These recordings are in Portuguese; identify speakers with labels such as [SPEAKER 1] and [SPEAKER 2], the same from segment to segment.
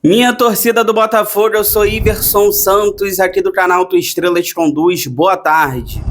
[SPEAKER 1] Minha torcida do Botafogo, eu sou Iverson Santos, aqui do canal Tu Estrelas Conduz. Boa tarde.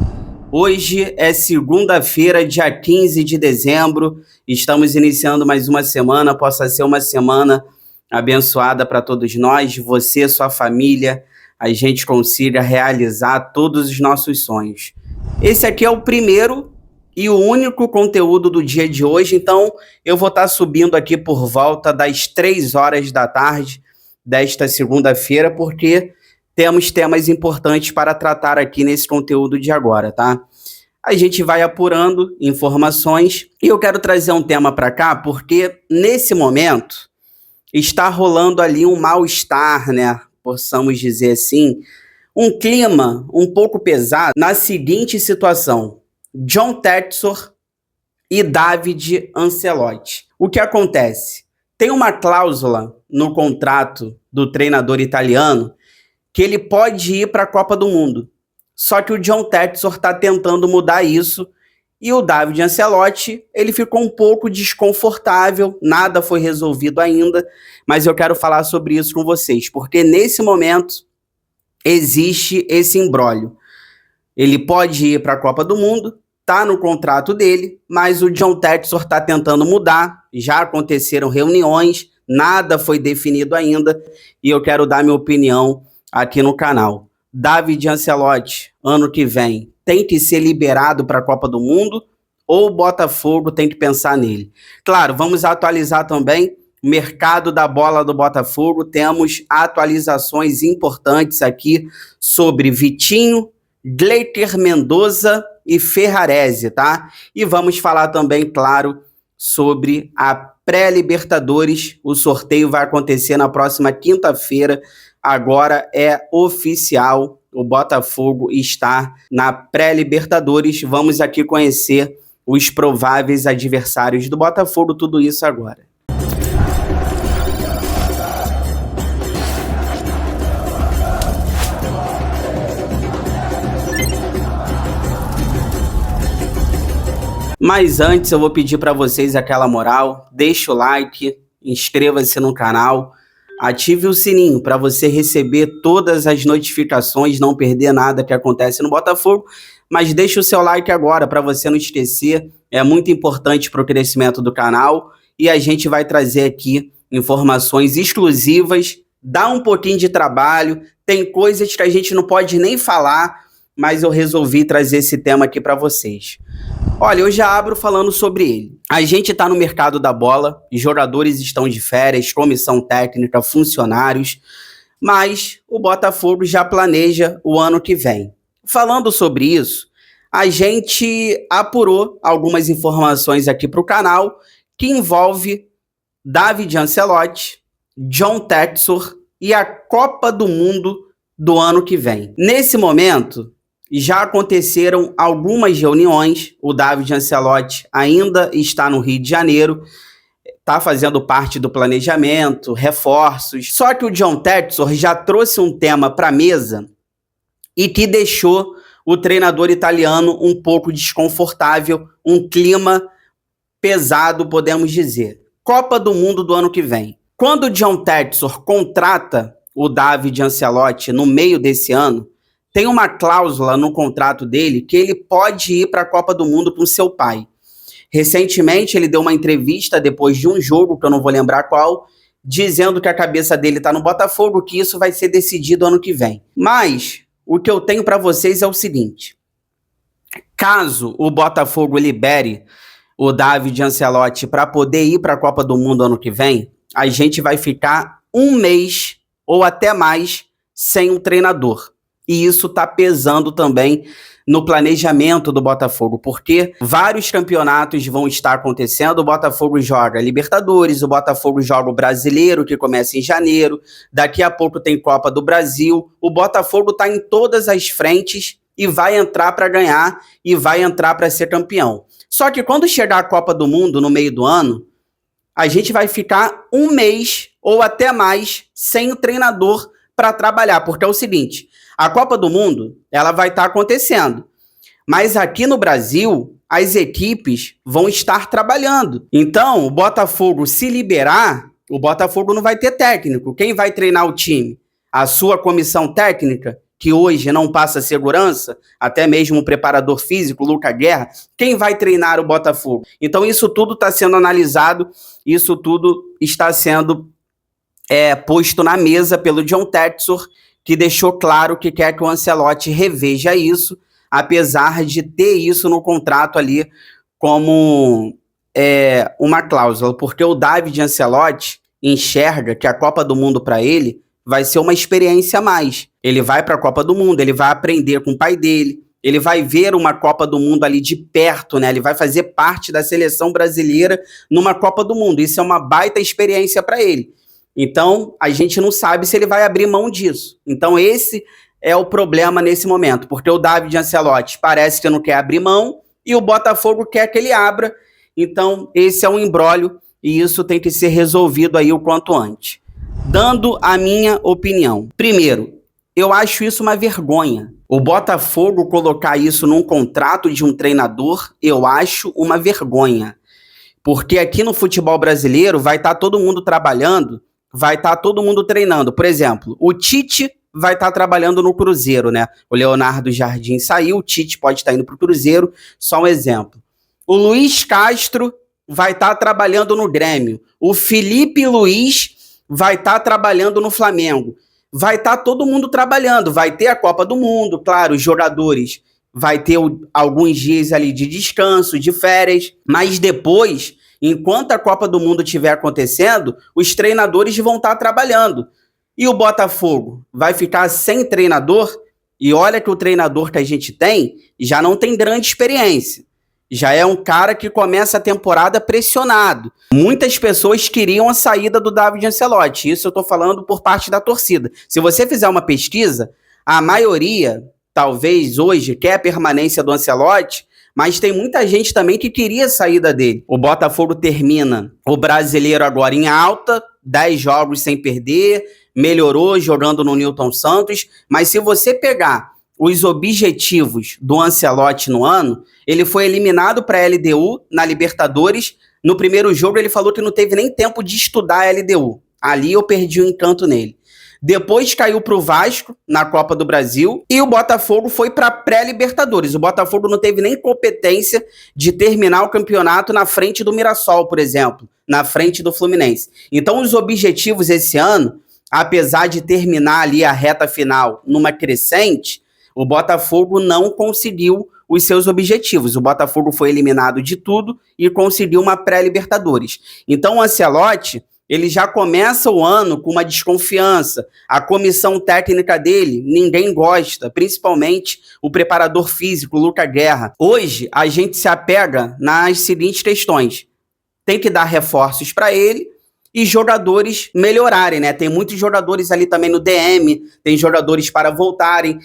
[SPEAKER 1] Hoje é segunda-feira, dia 15 de dezembro. Estamos iniciando mais uma semana. Possa ser uma semana abençoada para todos nós, você, sua família, a gente consiga realizar todos os nossos sonhos. Esse aqui é o primeiro e o único conteúdo do dia de hoje, então eu vou estar subindo aqui por volta das 3 horas da tarde desta segunda-feira, porque temos temas importantes para tratar aqui nesse conteúdo de agora, tá? A gente vai apurando informações e eu quero trazer um tema para cá, porque nesse momento está rolando ali um mal-estar, né? Possamos dizer assim, um clima um pouco pesado na seguinte situação: John Textor e David Ancelotti. O que acontece? Tem uma cláusula no contrato do treinador italiano que ele pode ir para a Copa do Mundo. Só que o John Textor está tentando mudar isso e o David Ancelotti, ele ficou um pouco desconfortável, nada foi resolvido ainda, mas eu quero falar sobre isso com vocês, porque nesse momento existe esse imbróglio. Ele pode ir para a Copa do Mundo, está no contrato dele, mas o John Textor está tentando mudar, já aconteceram reuniões, nada foi definido ainda, e eu quero dar minha opinião aqui no canal. David Ancelotti, ano que vem, tem que ser liberado para a Copa do Mundo, ou o Botafogo tem que pensar nele? Claro, vamos atualizar também o mercado da bola do Botafogo, temos atualizações importantes aqui sobre Vitinho, Gleiter Mendoza e Ferrarese, tá? E vamos falar também, claro, sobre a pré-Libertadores. O sorteio vai acontecer na próxima quinta-feira. Agora é oficial, o Botafogo está na pré-Libertadores. Vamos aqui conhecer os prováveis adversários do Botafogo, tudo isso agora. Mas antes eu vou pedir para vocês aquela moral, deixa o like, inscreva-se no canal, ative o sininho para você receber todas as notificações, não perder nada que acontece no Botafogo, mas deixa o seu like agora para você não esquecer, é muito importante para o crescimento do canal e a gente vai trazer aqui informações exclusivas, dá um pouquinho de trabalho, tem coisas que a gente não pode nem falar, mas eu resolvi trazer esse tema aqui para vocês. Olha, eu já abro falando sobre ele. A gente está no mercado da bola, jogadores estão de férias, comissão técnica, funcionários, mas o Botafogo já planeja o ano que vem. Falando sobre isso, a gente apurou algumas informações aqui para o canal que envolve David Ancelotti, John Textor e a Copa do Mundo do ano que vem. Nesse momento, já aconteceram algumas reuniões, o David Ancelotti ainda está no Rio de Janeiro, está fazendo parte do planejamento, reforços. Só que o John Textor já trouxe um tema para a mesa e que deixou o treinador italiano um pouco desconfortável, um clima pesado, podemos dizer. Copa do Mundo do ano que vem. Quando o John Textor contrata o David Ancelotti no meio desse ano, tem uma cláusula no contrato dele que ele pode ir para a Copa do Mundo com seu pai. Recentemente, ele deu uma entrevista depois de um jogo, que eu não vou lembrar qual, dizendo que a cabeça dele está no Botafogo, que isso vai ser decidido ano que vem. Mas o que eu tenho para vocês é o seguinte: caso o Botafogo libere o David Ancelotti para poder ir para a Copa do Mundo ano que vem, a gente vai ficar um mês ou até mais sem um treinador. E isso está pesando também no planejamento do Botafogo, porque vários campeonatos vão estar acontecendo. O Botafogo joga Libertadores, o Botafogo joga o Brasileiro, que começa em janeiro, daqui a pouco tem Copa do Brasil. O Botafogo está em todas as frentes e vai entrar para ganhar e vai entrar para ser campeão. Só que quando chegar a Copa do Mundo no meio do ano, a gente vai ficar um mês ou até mais sem o treinador para trabalhar, porque é o seguinte: a Copa do Mundo, ela vai estar acontecendo, mas aqui no Brasil, as equipes vão estar trabalhando. Então, o Botafogo se liberar, o Botafogo não vai ter técnico. Quem vai treinar o time? A sua comissão técnica, que hoje não passa segurança, até mesmo o preparador físico, Lucas Guerra, quem vai treinar o Botafogo? Então isso tudo está sendo analisado, isso tudo está sendo posto na mesa pelo John Textor, que deixou claro que quer que o Ancelotti reveja isso, apesar de ter isso no contrato ali como uma cláusula, porque o David Ancelotti enxerga que a Copa do Mundo para ele vai ser uma experiência a mais. Ele vai para a Copa do Mundo, ele vai aprender com o pai dele, ele vai ver uma Copa do Mundo ali de perto, né? Ele vai fazer parte da seleção brasileira numa Copa do Mundo. Isso é uma baita experiência para ele. Então, a gente não sabe se ele vai abrir mão disso. Então, esse é o problema nesse momento, porque o David Ancelotti parece que não quer abrir mão e o Botafogo quer que ele abra. Então, esse é um imbróglio e isso tem que ser resolvido aí o quanto antes. Dando a minha opinião. Primeiro, eu acho isso uma vergonha. O Botafogo colocar isso num contrato de um treinador, eu acho uma vergonha. Porque aqui no futebol brasileiro vai estar todo mundo trabalhando, vai estar todo mundo treinando. Por exemplo, o Tite vai estar trabalhando no Cruzeiro, né? O Leonardo Jardim saiu, o Tite pode estar indo para o Cruzeiro, só um exemplo. O Luiz Castro vai estar trabalhando no Grêmio. O Felipe Luiz vai estar trabalhando no Flamengo. Vai estar todo mundo trabalhando. Vai ter a Copa do Mundo, claro, os jogadores vai ter alguns dias ali de descanso, de férias, mas depois, enquanto a Copa do Mundo estiver acontecendo, os treinadores vão estar trabalhando. E o Botafogo vai ficar sem treinador? E olha que o treinador que a gente tem já não tem grande experiência. Já é um cara que começa a temporada pressionado. Muitas pessoas queriam a saída do David Ancelotti. Isso eu estou falando por parte da torcida. Se você fizer uma pesquisa, a maioria, talvez hoje, quer a permanência do Ancelotti, mas tem muita gente também que queria a saída dele. O Botafogo termina o brasileiro agora em alta, 10 jogos sem perder, melhorou jogando no Newton Santos, mas se você pegar os objetivos do Ancelotti no ano, ele foi eliminado para a LDU na Libertadores. No primeiro jogo ele falou que não teve nem tempo de estudar a LDU. Ali eu perdi o encanto nele. Depois caiu para o Vasco na Copa do Brasil e o Botafogo foi para pré-Libertadores. O Botafogo não teve nem competência de terminar o campeonato na frente do Mirassol, por exemplo, na frente do Fluminense. Então os objetivos esse ano, apesar de terminar ali a reta final numa crescente, o Botafogo não conseguiu os seus objetivos. O Botafogo foi eliminado de tudo e conseguiu uma pré-Libertadores. Então o Ancelotti, ele já começa o ano com uma desconfiança. A comissão técnica dele, ninguém gosta, principalmente o preparador físico, Lucas Guerra. Hoje, a gente se apega nas seguintes questões. Tem que dar reforços para ele e jogadores melhorarem, né? Tem muitos jogadores ali também no DM, tem jogadores para voltarem.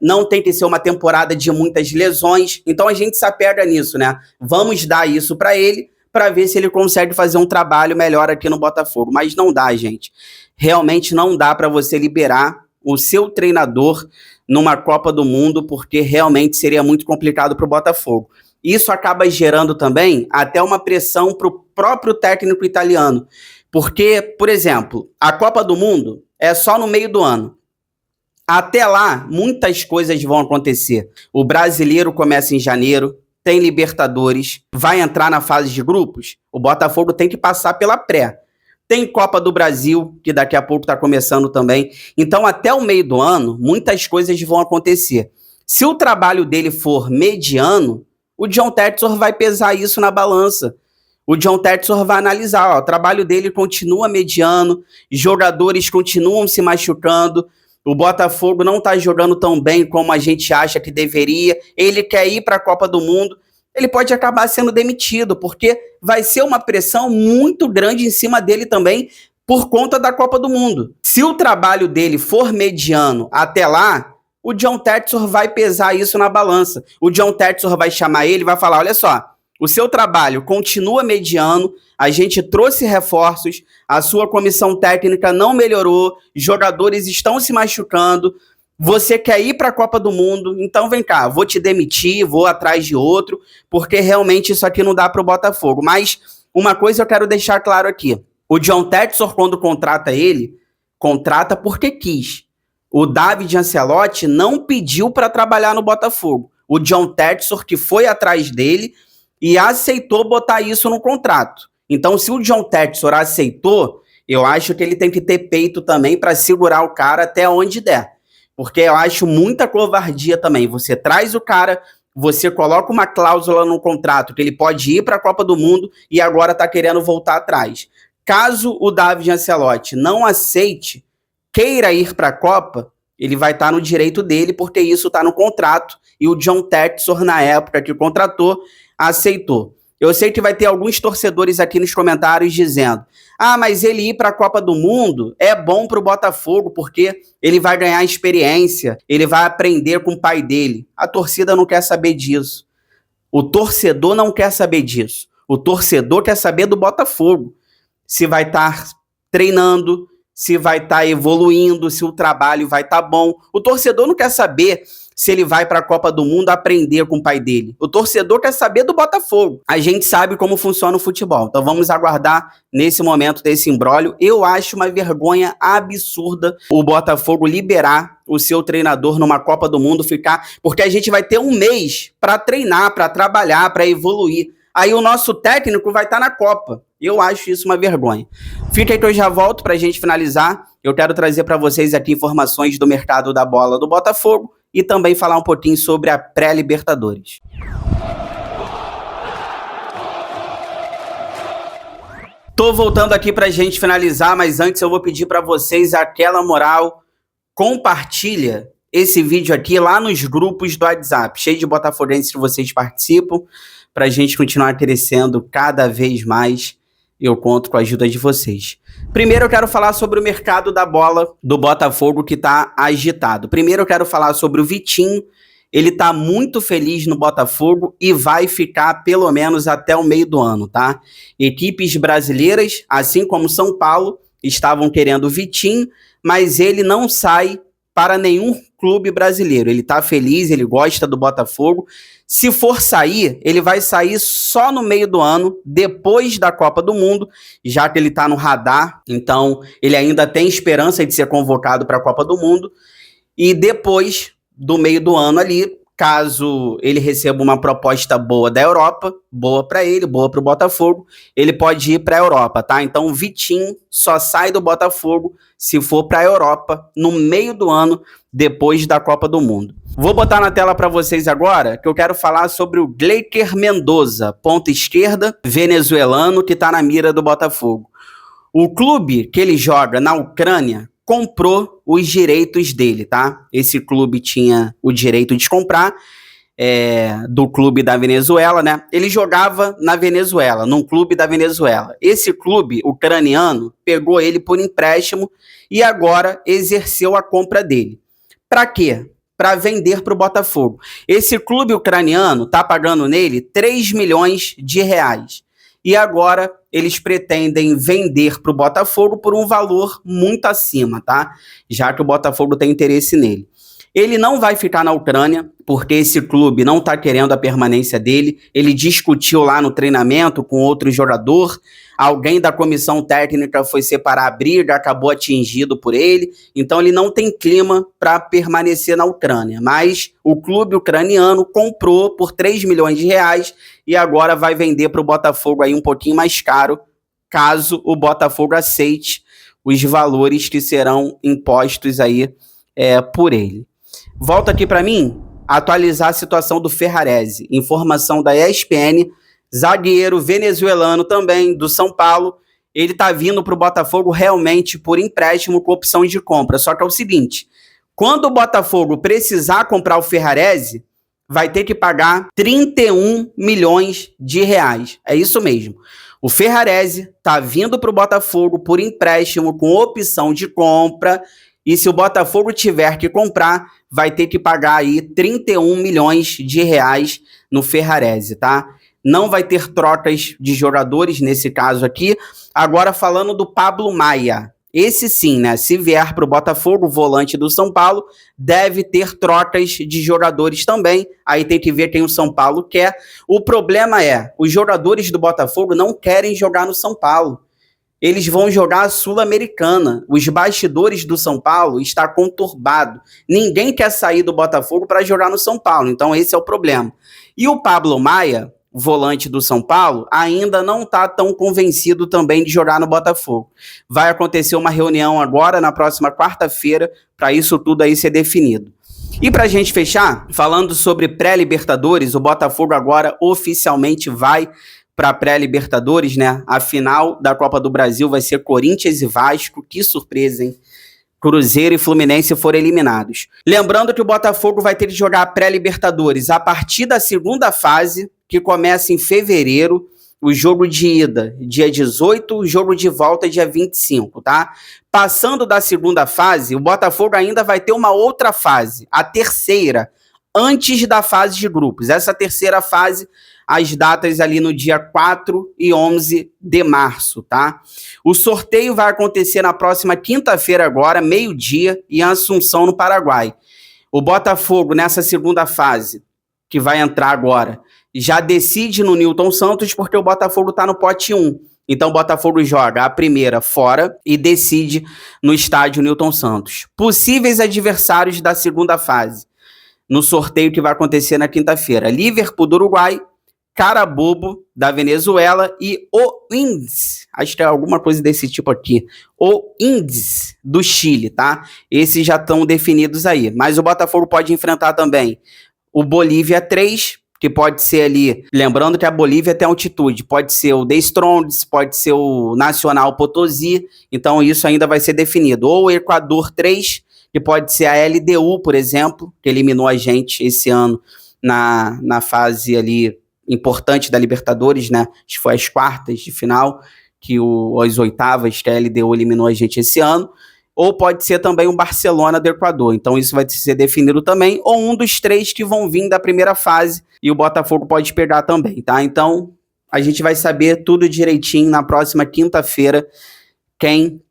[SPEAKER 1] Não tem que ser uma temporada de muitas lesões. Então a gente se apega nisso, né? Vamos dar isso para ele, para ver se ele consegue fazer um trabalho melhor aqui no Botafogo. Mas não dá, gente. Realmente não dá para você liberar o seu treinador numa Copa do Mundo, porque realmente seria muito complicado para o Botafogo. Isso acaba gerando também até uma pressão para o próprio técnico italiano. Porque, por exemplo, a Copa do Mundo é só no meio do ano. Até lá, muitas coisas vão acontecer. O brasileiro começa em janeiro, tem Libertadores, vai entrar na fase de grupos, o Botafogo tem que passar pela pré. Tem Copa do Brasil, que daqui a pouco está começando também. Então, até o meio do ano, muitas coisas vão acontecer. Se o trabalho dele for mediano, o John Textor vai pesar isso na balança. O John Textor vai analisar, o trabalho dele continua mediano, jogadores continuam se machucando, o Botafogo não está jogando tão bem como a gente acha que deveria, ele quer ir para a Copa do Mundo, ele pode acabar sendo demitido, porque vai ser uma pressão muito grande em cima dele também por conta da Copa do Mundo. Se o trabalho dele for mediano até lá, o John Textor vai pesar isso na balança. O John Textor vai chamar ele e vai falar, olha só, o seu trabalho continua mediano, a gente trouxe reforços, a sua comissão técnica não melhorou, jogadores estão se machucando, você quer ir para a Copa do Mundo, então vem cá, vou te demitir, vou atrás de outro, porque realmente isso aqui não dá para o Botafogo. Mas uma coisa eu quero deixar claro aqui, O John Textor, quando contrata ele, contrata porque quis. O David Ancelotti não pediu para trabalhar no Botafogo. O John Textor que foi atrás dele e aceitou botar isso no contrato. Então, se o John Textor aceitou, eu acho que ele tem que ter peito também para segurar o cara até onde der. Porque eu acho muita covardia também. Você traz o cara, você coloca uma cláusula no contrato que ele pode ir para a Copa do Mundo e agora está querendo voltar atrás. Caso o David Ancelotti não aceite, queira ir para a Copa, ele vai estar no direito dele, porque isso está no contrato, e o John Textor, na época que contratou, aceitou. Eu sei que vai ter alguns torcedores aqui nos comentários dizendo: ah, mas ele ir para a Copa do Mundo é bom para o Botafogo, porque ele vai ganhar experiência, ele vai aprender com o pai dele. A torcida não quer saber disso. O torcedor não quer saber disso. O torcedor quer saber do Botafogo. Se vai estar treinando, se vai estar evoluindo, se o trabalho vai estar bom. O torcedor não quer saber se ele vai para a Copa do Mundo aprender com o pai dele. O torcedor quer saber do Botafogo. A gente sabe como funciona o futebol. Então vamos aguardar nesse momento desse imbróglio. Eu acho uma vergonha absurda o Botafogo liberar o seu treinador numa Copa do Mundo, porque a gente vai ter um mês para treinar, para trabalhar, para evoluir. Aí o nosso técnico vai estar na Copa. Eu acho isso uma vergonha. Fica aí que eu já volto para a gente finalizar. Eu quero trazer para vocês aqui informações do mercado da bola do Botafogo e também falar um pouquinho sobre a pré-Libertadores. Tô voltando aqui para a gente finalizar, mas antes eu vou pedir para vocês aquela moral. Compartilha esse vídeo aqui lá nos grupos do WhatsApp, cheio de botafoguenses que vocês participam, para a gente continuar crescendo cada vez mais. Eu conto com a ajuda de vocês. Primeiro eu quero falar sobre o mercado da bola do Botafogo, que está agitado. Primeiro eu quero falar sobre o Vitinho. Ele está muito feliz no Botafogo e vai ficar pelo menos até o meio do ano, tá? Equipes brasileiras, assim como São Paulo, estavam querendo o Vitinho, mas ele não sai para nenhum clube brasileiro. Ele tá feliz, ele gosta do Botafogo. Se for sair, ele vai sair só no meio do ano, depois da Copa do Mundo, já que ele tá no radar. Então, ele ainda tem esperança de ser convocado para a Copa do Mundo. E depois do meio do ano ali, caso ele receba uma proposta boa da Europa, boa para ele, boa para o Botafogo, ele pode ir para a Europa, tá? Então o Vitinho só sai do Botafogo se for para a Europa no meio do ano, depois da Copa do Mundo. Vou botar na tela para vocês agora que eu quero falar sobre o Gleiker Mendoza, ponta esquerda, venezuelano, que está na mira do Botafogo. O clube que ele joga na Ucrânia comprou os direitos dele, tá? Esse clube tinha o direito de comprar do clube da Venezuela, né? Ele jogava na Venezuela, num clube da Venezuela. Esse clube ucraniano pegou ele por empréstimo e agora exerceu a compra dele. Para quê? Para vender para o Botafogo. Esse clube ucraniano tá pagando nele 3 milhões de reais. E agora eles pretendem vender para o Botafogo por um valor muito acima, tá? Já que o Botafogo tem interesse nele. Ele não vai ficar na Ucrânia, porque esse clube não está querendo a permanência dele. Ele discutiu lá no treinamento com outro jogador. Alguém da comissão técnica foi separar a briga, acabou atingido por ele. Então ele não tem clima para permanecer na Ucrânia. Mas o clube ucraniano comprou por 3 milhões de reais e agora vai vender para o Botafogo aí um pouquinho mais caro, caso o Botafogo aceite os valores que serão impostos aí por ele. Volta aqui para mim, atualizar a situação do Ferrarese. Informação da ESPN, zagueiro venezuelano também, do São Paulo. Ele tá vindo para o Botafogo realmente por empréstimo com opção de compra. Só que é o seguinte, quando o Botafogo precisar comprar o Ferrarese, vai ter que pagar 31 milhões de reais. É isso mesmo. O Ferrarese tá vindo para o Botafogo por empréstimo com opção de compra. E se o Botafogo tiver que comprar, vai ter que pagar aí 31 milhões de reais no Ferrarese, tá? Não vai ter trocas de jogadores nesse caso aqui. Agora falando do Pablo Maia. Esse sim, né? Se vier para o Botafogo, volante do São Paulo, deve ter trocas de jogadores também. Aí tem que ver quem o São Paulo quer. O problema é, os jogadores do Botafogo não querem jogar no São Paulo. eles vão jogar a Sul-Americana. Os bastidores do São Paulo está conturbado. Ninguém quer sair do Botafogo para jogar no São Paulo, então esse é o problema. E o Pablo Maia, volante do São Paulo, ainda não está tão convencido também de jogar no Botafogo. Vai acontecer uma reunião agora, na próxima quarta-feira, para isso tudo aí ser definido. E para a gente fechar, falando sobre pré-Libertadores, o Botafogo agora oficialmente vai para a pré-Libertadores, né? A final da Copa do Brasil vai ser Corinthians e Vasco. Que surpresa, hein? Cruzeiro e Fluminense foram eliminados. Lembrando que o Botafogo vai ter que jogar a pré-Libertadores a partir da segunda fase, que começa em fevereiro. O jogo de ida, dia 18, o jogo de volta, dia 25, tá? Passando da segunda fase, o Botafogo ainda vai ter uma outra fase, a terceira, antes da fase de grupos. Essa terceira fase, as datas ali no dia 4 e 11 de março, tá? O sorteio vai acontecer na próxima quinta-feira agora, meio-dia, em Assunção, no Paraguai. O Botafogo, nessa segunda fase, que vai entrar agora, já decide no Newton Santos, porque o Botafogo está no pote 1. Então o Botafogo joga a primeira fora e decide no estádio Newton Santos. Possíveis adversários da segunda fase, no sorteio que vai acontecer na quinta-feira: Liverpool do Uruguai, Carabobo da Venezuela e o Índice, acho que é alguma coisa desse tipo aqui, o Índice do Chile, tá? Esses já estão definidos aí, mas o Botafogo pode enfrentar também o Bolívia 3, que pode ser ali, lembrando que a Bolívia tem altitude, pode ser o The Strongs, pode ser o Nacional Potosí, então isso ainda vai ser definido. Ou o Equador 3, que pode ser a LDU, por exemplo, que eliminou a gente esse ano na fase ali importante da Libertadores, né? Acho que foi as quartas de final, as oitavas, que a LDU eliminou a gente esse ano. Ou pode ser também um Barcelona do Equador. Então isso vai ser definido também. Ou um dos 3 que vão vir da primeira fase e o Botafogo pode pegar também, tá? Então a gente vai saber tudo direitinho na próxima quinta-feira quem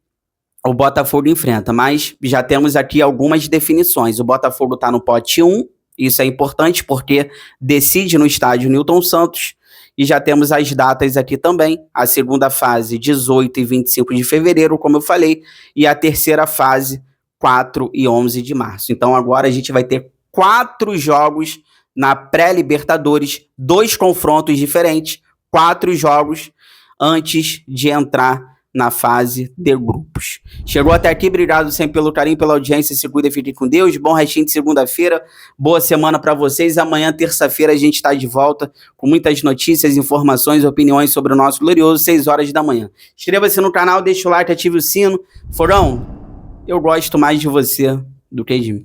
[SPEAKER 1] o Botafogo enfrenta. Mas já temos aqui algumas definições. O Botafogo está no pote 1. Isso é importante porque decide no estádio Newton Santos. E já temos as datas aqui também, a segunda fase, 18 e 25 de fevereiro, como eu falei, e a terceira fase, 4 e 11 de março. Então agora a gente vai ter 4 jogos na pré-Libertadores, 2 confrontos diferentes, 4 jogos antes de entrar na fase de grupos. Chegou até aqui, obrigado sempre pelo carinho, pela audiência, se cuida e fique com Deus, bom restinho de segunda-feira, boa semana para vocês, amanhã, terça-feira, a gente está de volta com muitas notícias, informações, opiniões sobre o nosso glorioso, 6 horas da manhã. Inscreva-se no canal, deixa o like, ative o sino. Forão, eu gosto mais de você do que de mim.